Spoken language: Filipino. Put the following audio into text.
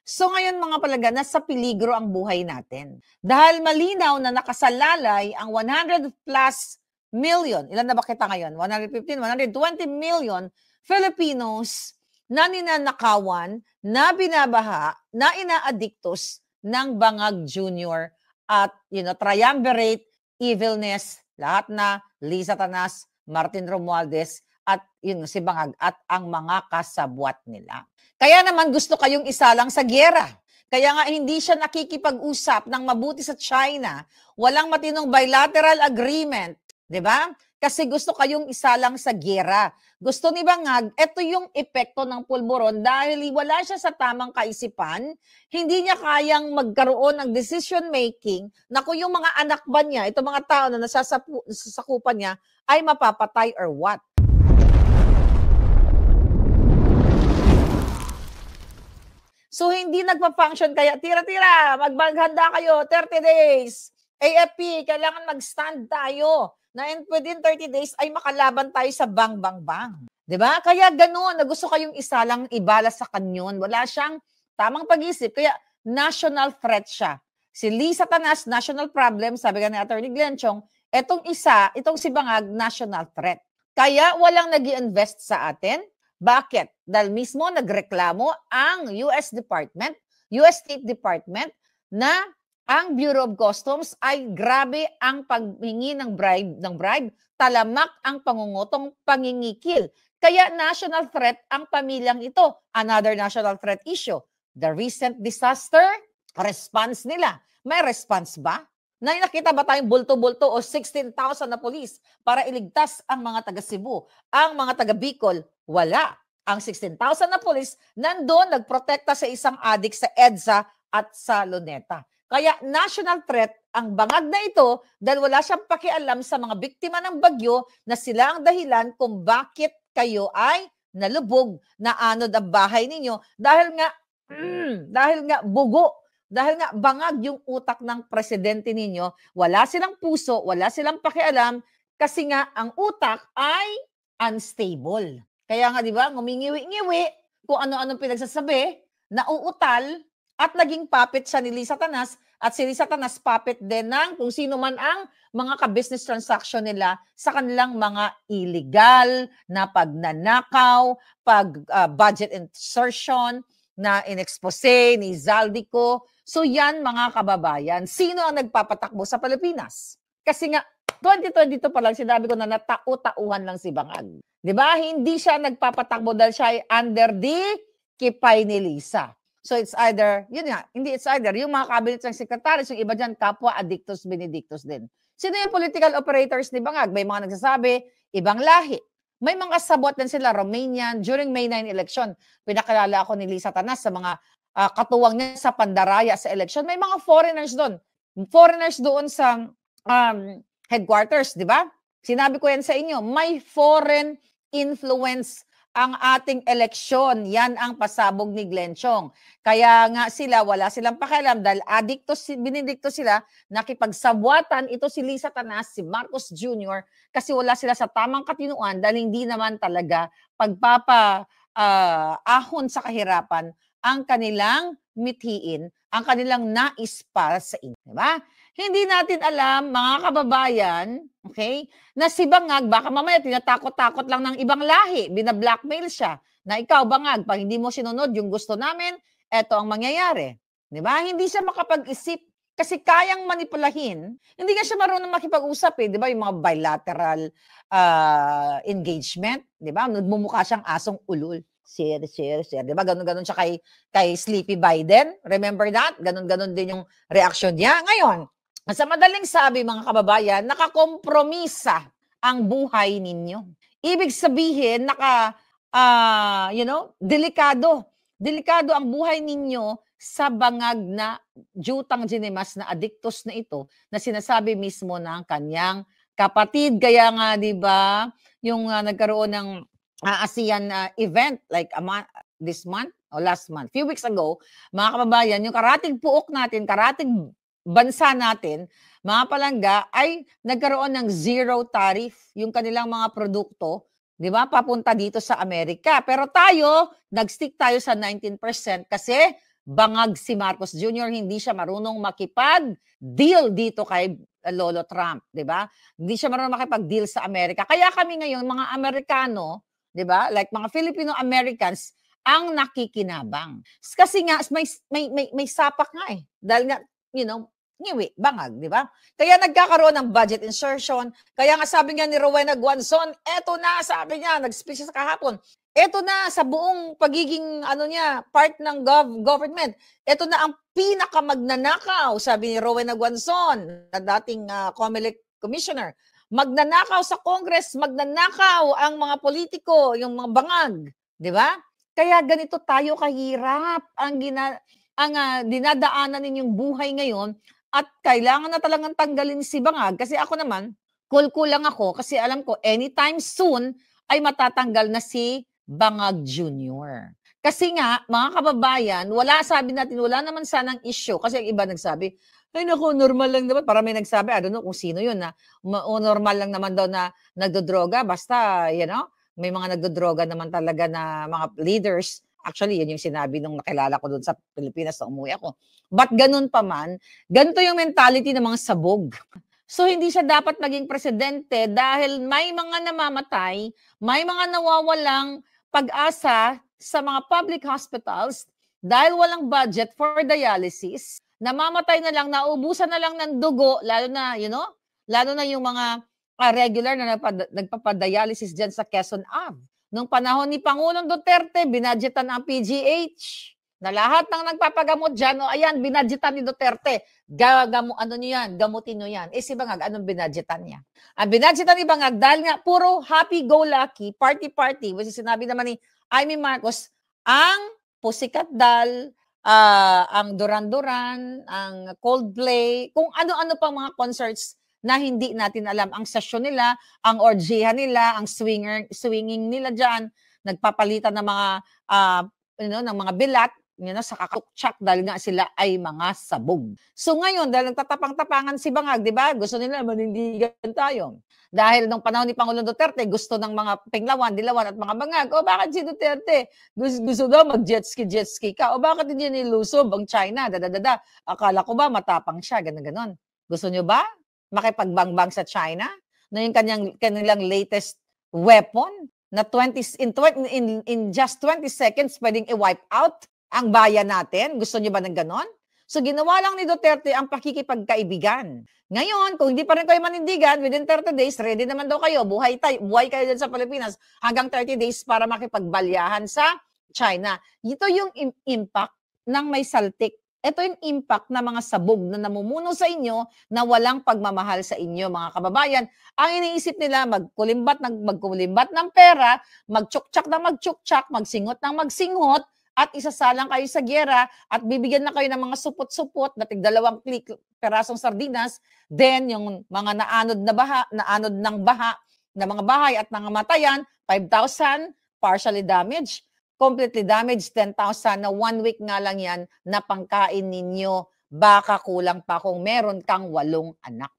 So ngayon mga palangga, nasa peligro ang buhay natin. Dahil malinaw na nakasalalay ang 100 plus million, ilan na ba kita ngayon? 115, 120 million Filipinos na ninanakawan, na binabaha, na inaadiktos ng Bangag Jr. at triumvirate, evilness, lahat na Liza Tanas, Martin Romualdez, at si Bangag at ang mga kasabwat nila. Kaya naman gusto kayong isalang sa giyera. Kaya nga hindi siya nakikipag-usap ng mabuti sa China. Walang matinong bilateral agreement. 'Di ba? Kasi gusto kayong isalang sa giyera. Gusto ni Bangag, ito yung epekto ng pulburon dahil wala siya sa tamang kaisipan, hindi niya kayang magkaroon ng decision making na kung yung mga anak ba niya, itong mga tao na nasasakupan niya, ay mapapatay or what. So, hindi nagpa-function kaya, tira-tira, maghanda kayo, 30 days. AFP, kailangan mag-stand tayo na within 30 days ay makalaban tayo sa bang-bang-bang. Diba? Kaya gano'n, na gusto kayong isalang ibala sa kanyon. Wala siyang tamang pag-isip. Kaya national threat siya. Si Liza Tanas, national problem, sabi ka ni Atty. Glenn Chong, itong si Bangag, national threat. Kaya walang nag-i-invest sa atin. Bakit? Dahil mismo nagreklamo ang US State Department na ang Bureau of Customs ay grabe ang paghingi ng bribe, talamak ang pangungutong pangingikil. Kaya national threat ang pamilyang ito. Another national threat issue. The recent disaster response nila. May response ba? Nakita ba tayong bulto-bulto o 16,000 na polis para iligtas ang mga taga Cebu, ang mga taga Bicol? Wala. Ang 16,000 na polis nandoon nagprotekta sa isang adik sa EDSA at sa Luneta. Kaya national threat ang Bangag na ito dahil wala siyang pakialam sa mga biktima ng bagyo na sila ang dahilan kung bakit kayo ay nalubog, naanod ang bahay ninyo dahil nga bugo. Dahil nga bangag yung utak ng presidente ninyo, wala silang puso, wala silang pakialam kasi nga ang utak ay unstable. Kaya nga 'di ba, ngumingiwi-ngiwi kung ano-anong pinagsasabi, nauutal at naging puppet siya ni Liza Tanas at si Liza Tanas puppet din ng kung sino man ang mga ka-business transaction nila sa kanilang mga illegal na pagnanakaw, budget insertion na inexpose ni Zaldico. So yan mga kababayan, sino ang nagpapatakbo sa Pilipinas? Kasi nga 2022 pa lang sinabi ko na natau-tauhan lang si Bangag. 'Di ba? Hindi siya nagpapatakbo dahil siya ay under the kipay ni Liza. So it's either, yung mga cabinet ng secretaries, yung iba dyan, kapwa addictus benedictus din. Sino yung political operators ni Bangag? May mga nagsasabi, ibang lahi. May mga sabot din sila, Romanian, during May 9 election. Pinakilala ako ni Liza Tanas sa mga katuwang niya sa Pandaraya sa election. May mga foreigners doon. Foreigners doon sa headquarters, di ba? Sinabi ko yan sa inyo, may foreign influence ang ating eleksyon. Yan ang pasabog ni Glenn Chong. Kaya nga sila, wala silang pakialam dahil binidikto sila, nakipagsabwatan ito si Liza Tanas, si Marcos Jr. kasi wala sila sa tamang katinuan dahil hindi naman talaga ahon sa kahirapan ang kanilang mithiin, ang kanilang nais para sa inyo. Diba? Hindi natin alam, mga kababayan, okay, na si Bangag, baka mamaya tinatakot-takot lang ng ibang lahi, binablackmail siya, na ikaw, Bangag, pag hindi mo sinunod yung gusto namin, eto ang mangyayari. Di ba? Hindi siya makapag-isip kasi kayang manipulahin. Hindi nga siya marunong makipag-usap eh, di ba? Yung mga bilateral engagement, di ba? Mumukha siyang asong ulul. Share. Di ba? Ganon-ganon siya kay Sleepy Biden. Remember that? Ganon-ganon din yung reaction niya. Ngayon, sa madaling sabi mga kababayan, nakakompromisa ang buhay ninyo. Ibig sabihin, delikado. Delikado ang buhay ninyo sa Bangag na jutang ginimas na addictus na ito na sinasabi mismo ng kanyang kapatid. Kaya nga, di ba, yung nagkaroon ng ASEAN event like this month o last month, few weeks ago, mga kababayan, yung karating puok natin, karating bansa natin, mga palangga, ay nagkaroon ng zero tariff yung kanilang mga produkto, di ba, papunta dito sa Amerika. Pero tayo, nag-stick tayo sa 19% kasi bangag si Marcos Jr., hindi siya marunong makipag-deal dito kay Lolo Trump, 'di ba? Hindi siya marunong makipag-deal sa Amerika. Kaya kami ngayon, mga Amerikano, 'di ba? Like mga Filipino Americans ang nakikinabang. Kasi nga may sapak nga eh. Dahil nga, ngiwi, bangag, 'di ba? Kaya nagkakaroon ng budget insertion. Kaya nga sabi nga ni Rowena Guanzon, eto na, sabi niya, nag-speech siya kahapon. Eto na sa buong pagiging part ng government. Eto na ang pinakamagnanakaw, sabi ni Rowena Guanzon, na dating COMELEC commissioner. Magnanakaw sa Congress, magnanakaw ang mga politiko, yung mga bangag, 'di ba? Kaya ganito tayo kahirap ang dinadaanan ninyong buhay ngayon at kailangan na talagang tanggalin si bangag kasi ako naman, cool lang ako kasi alam ko anytime soon ay matatanggal na si Bangag Jr. Kasi nga, mga kababayan, sabi natin, wala naman sanang issue. Kasi ang iba nagsabi, ay naku, normal lang naman. Para may nagsabi, I don't know kung sino yun, na normal lang naman daw na nagdodroga. Basta, may mga nagdodroga naman talaga na mga leaders. Actually, yun yung sinabi nung nakilala ko doon sa Pilipinas na umuwi ako. But ganun pa man, ganito yung mentality ng mga sabog. So, hindi siya dapat maging presidente dahil may mga namamatay, may mga nawawalang pag-asa sa mga public hospitals dahil walang budget for dialysis, namamatay na lang, naubusan na lang ng dugo, lalo na yung mga regular na nagpapadialysis dyan sa Quezon Ave. Nung panahon ni Pangulong Duterte, binadgetan ang PGH na lahat ng nagpapagamot dyan, ayan, binadgetan ni Duterte. Gamutin nyo yan. Si Bangag, anong binadgetan niya? Ang binadgetan ni Bangag, dahil nga puro happy-go-lucky, party-party, which is sinabi naman ni Amy Marcos, ang Pussycat Doll, ang Duran Duran, ang Coldplay, kung ano-ano pang mga concerts na hindi natin alam. Ang session nila, ang orgiha nila, ang swinging nila dyan, nagpapalitan ng mga, ng mga bilat, sa kakatutsak dahil nga sila ay mga sabog. So ngayon, dahil nagtatapang-tapangan si Bangag, di ba? Gusto nila manindigan tayo. Dahil nung panahon ni Pangulong Duterte, gusto ng mga Pinglawan, Dilawan at mga Bangag, bakit si Duterte? Gusto daw mag-jet ski ka. Bakit hindi nilusob ang China? Akala ko ba matapang siya, ganon. Gusto nyo ba makipagbangbang sa China? Na yung kanilang latest weapon na in just 20 seconds pwedeng i-wipe out ang bayan natin? Gusto niyo ba ng ganon? So ginawa lang ni Duterte ang pakikipagkaibigan. Ngayon, kung hindi pa rin kayo manindigan, within 30 days, ready naman daw kayo, buhay kayo dyan sa Pilipinas hanggang 30 days para makipagbalyahan sa China. Ito yung impact ng may saltik. Ito yung impact ng mga sabog na namumuno sa inyo na walang pagmamahal sa inyo, mga kababayan. Ang iniisip nila, magkulimbat ng pera, magtsuktsak ng magtsuktsak, magsingot ng magsingot, at isasalang kayo sa gyera at bibigyan na kayo ng mga supot-supot na tig-2 perasong sardinas, then yung mga naanod ng baha na mga bahay at nangamatayan, 5,000, partially damaged, completely damaged, 10,000 na 1 week nga lang yan na pangkain ninyo. Baka kulang pa kung meron kang 8 anak.